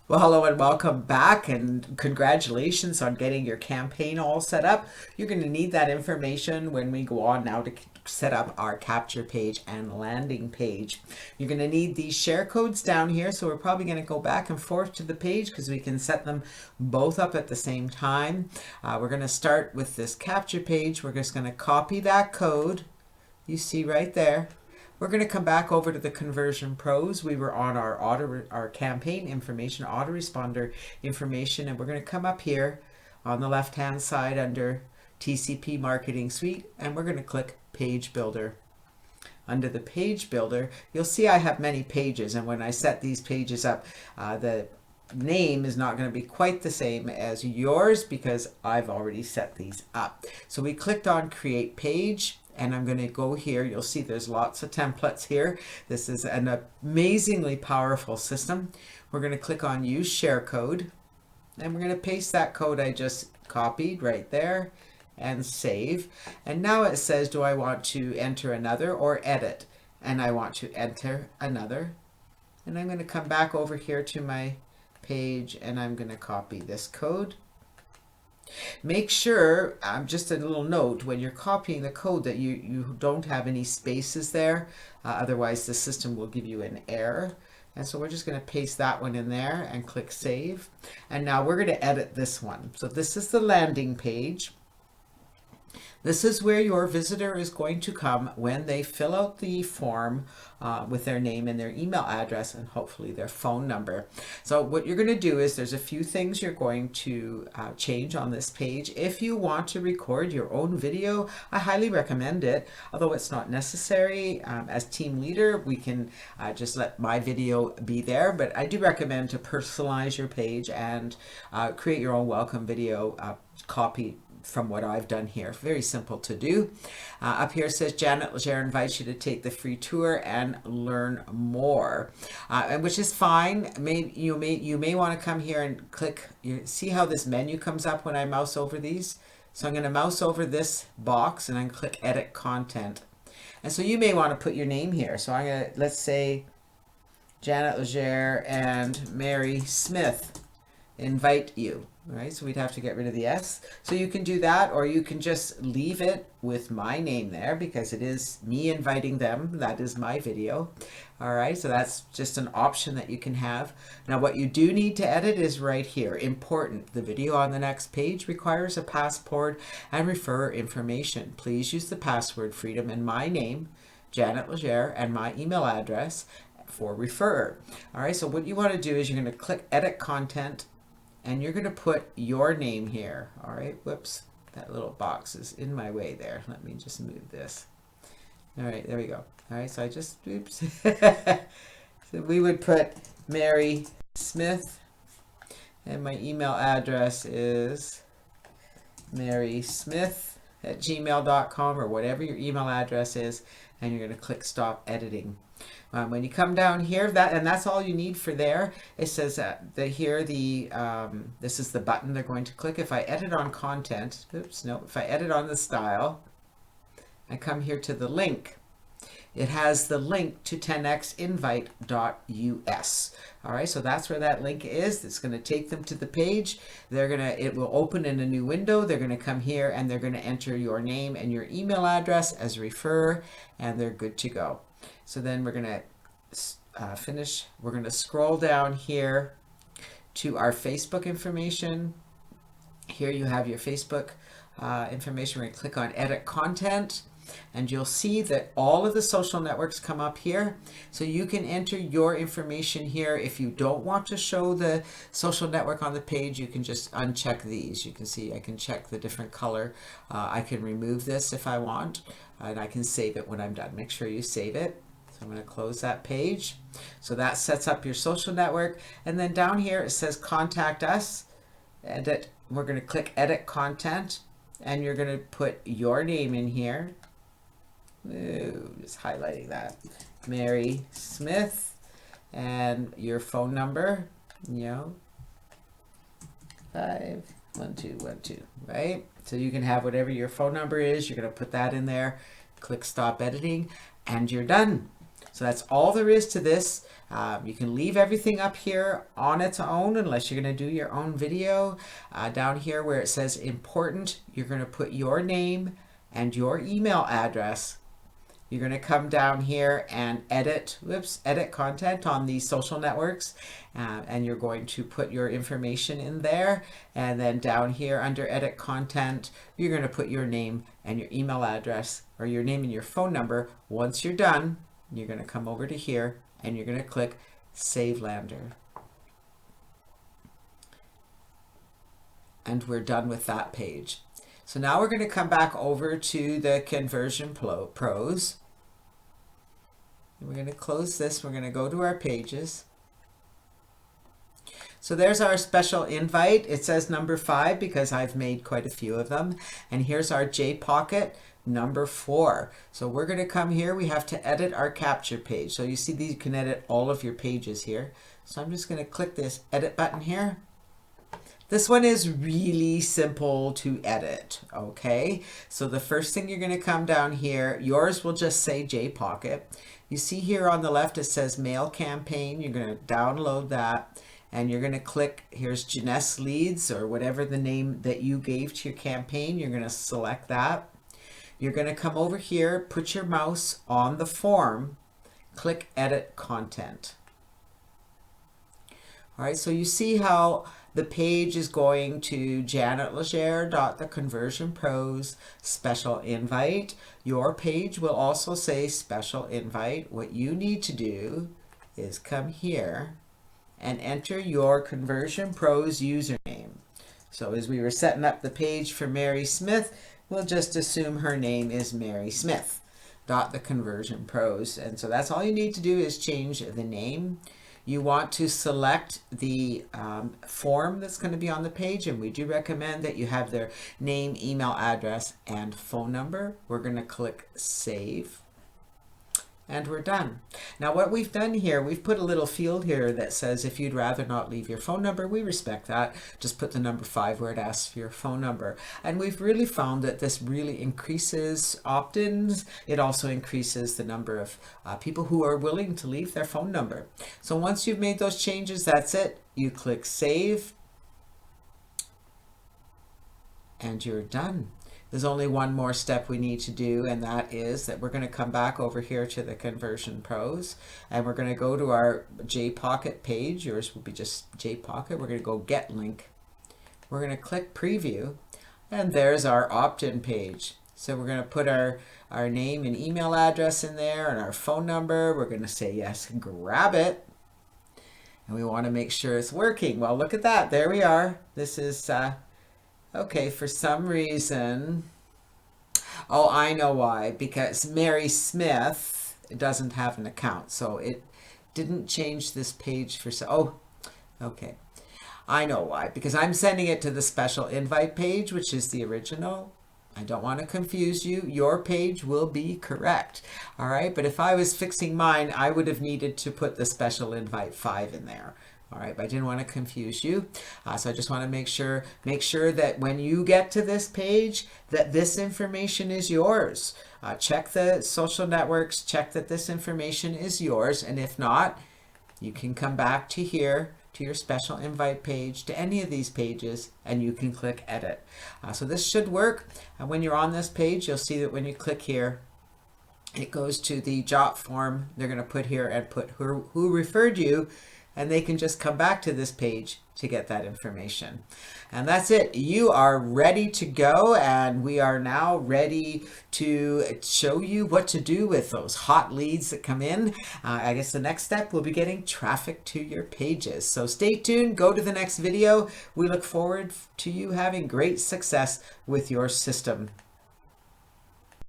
Well, hello and welcome back, and congratulations on getting your campaign all set up. You're going to need that information when we go on now to set up our capture page and landing page. You're going to need these share codes down here, so we're probably going to go back and forth to the page because we can set them both up at the same time. We're going to start with this capture page. We're just going to copy that code you see right there. We're going to come back over to the Conversion Pros. We were on our campaign information, autoresponder information, and we're going to come up here on the left-hand side under TCP Marketing Suite, and we're going to click Page Builder. Under the Page Builder, you'll see I have many pages, and when I set these pages up, the name is not going to be quite the same as yours because I've already set these up. So we clicked on Create Page. And I'm going to go here. You'll see there's lots of templates here. This is an amazingly powerful system. We're going to click on Use Share Code. And we're going to paste that code I just copied right there and save. And now it says, do I want to enter another or edit? And I want to enter another. And I'm going to come back over here to my page and I'm going to copy this code. Make sure, just a little note, when you're copying the code that you don't have any spaces there, otherwise the system will give you an error. And so we're just going to paste that one in there and click Save. And now we're going to edit this one. So this is the landing page. This is where your visitor is going to come when they fill out the form with their name and their email address and hopefully their phone number. So what you're going to do is there's a few things you're going to change on this page. If you want to record your own video, I highly recommend it, although it's not necessary. As team leader, we can just let my video be there, but I do recommend to personalize your page and create your own welcome video copy from what I've done here. Very simple to do. Up here it says Janet Legere invites you to take the free tour and learn more, and which is fine. You may want to come here and click. You see how this menu comes up when I mouse over these? So I'm going to mouse over this box and I'm going to click Edit Content. And so you may want to put your name here. So I'm going to, let's say Janet Legere and Mary Smith invite you. Right, so we'd have to get rid of the S. So you can do that, or you can just leave it with my name there because it is me inviting them. That is my video. All right, so that's just an option that you can have. Now what you do need to edit is right here. Important, the video on the next page requires a password and referrer information. Please use the password Freedom and my name, Janet Legere, and my email address for referrer. All right, so what you want to do is you're going to click Edit Content, and you're going to put your name here. All right, whoops, that little box is in my way there. Let me just move this. All right, there we go. All right, so I just, oops. So we would put Mary Smith, and my email address is marysmith@gmail.com or whatever your email address is, and you're going to click Stop Editing. When you come down here, that's all you need for there. It says that this is the button they're going to click. If I edit on content, if I edit on the style, I come here to the link. It has the link to 10xinvite.us. All right, so that's where that link is. It's going to take them to the page. It will open in a new window. They're going to come here and they're going to enter your name and your email address as referrer, and they're good to go. So then we're going to finish. We're going to scroll down here to our Facebook information. Here you have your Facebook information. We're going to click on Edit Content, and you'll see that all of the social networks come up here. So you can enter your information here. If you don't want to show the social network on the page, you can just uncheck these. You can see I can check the different color. I can remove this if I want, and I can save it when I'm done. Make sure you save it. So I'm going to close that page. So that sets up your social network. And then down here it says Contact Us. Edit. We're going to click Edit Content, and you're going to put your name in here. Ooh, just highlighting that. Mary Smith, and your phone number, 51212, right? So you can have whatever your phone number is. You're going to put that in there. Click Stop Editing, and you're done. So that's all there is to this. You can leave everything up here on its own unless you're going to do your own video. Down here where it says important, you're going to put your name and your email address. You're going to come down here and edit content on these social networks, and you're going to put your information in there. And then down here under edit content, you're going to put your name and your email address, or your name and your phone number. Once you're done, you're going to come over to here and you're going to click Save Lander. And we're done with that page. So now we're going to come back over to the Conversion Pros. We're going to close this. We're going to go to our pages. So there's our special invite. It says number 5 because I've made quite a few of them. And here's our JPocket number 4. So we're going to come here. We have to edit our capture page. So you see these, you can edit all of your pages here. So I'm just going to click this edit button here. This one is really simple to edit, okay? So the first thing you're going to come down here, yours will just say JPocket. You see here on the left it says Mail Campaign. You're going to download that and you're going to click, here's Jeunesse Leads or whatever the name that you gave to your campaign. You're going to select that. You're going to come over here, put your mouse on the form, click Edit Content. All right, so you see how the page is going to janetlegere.theconversionpros special invite. Your page will also say special invite. What you need to do is come here and enter your Conversion Pros username. So as we were setting up the page for Mary Smith, we'll just assume her name is Mary Smith, .theconversionpros. And so that's all you need to do is change the name. You want to select the form that's going to be on the page, and we do recommend that you have their name, email address, and phone number. We're going to click Save, and we're done. Now what we've done here, we've put a little field here that says if you'd rather not leave your phone number, we respect that. Just put the number 5 where it asks for your phone number. And we've really found that this really increases opt-ins. It also increases the number of people who are willing to leave their phone number. So once you've made those changes, that's it. You click Save, and you're done. There's only one more step we need to do, and that is that we're going to come back over here to the Conversion Pros, and we're going to go to our JPocket page. Yours will be just JPocket. We're going to go Get Link. We're going to click Preview, and there's our opt-in page. So we're going to put our name and email address in there and our phone number. We're going to say yes, grab it. And we want to make sure it's working. Well, look at that. There we are. This is... okay, for some reason, oh, I know why, because Mary Smith doesn't have an account, so it didn't change this page for, okay, I know why, because I'm sending it to the special invite page, which is the original. I don't want to confuse you. Your page will be correct, all right? But if I was fixing mine, I would have needed to put the special invite 5 in there. All right, but I didn't want to confuse you. So I just want to make sure that when you get to this page, that this information is yours. Check the social networks, check that this information is yours. And if not, you can come back to here, to your special invite page, to any of these pages, and you can click Edit. So this should work. When you're on this page, you'll see that when you click here, it goes to the job form. They're going to put here and put who referred you, and they can just come back to this page to get that information. And that's it. You are ready to go, and we are now ready to show you what to do with those hot leads that come in. I guess the next step will be getting traffic to your pages. So stay tuned, go to the next video. We look forward to you having great success with your system.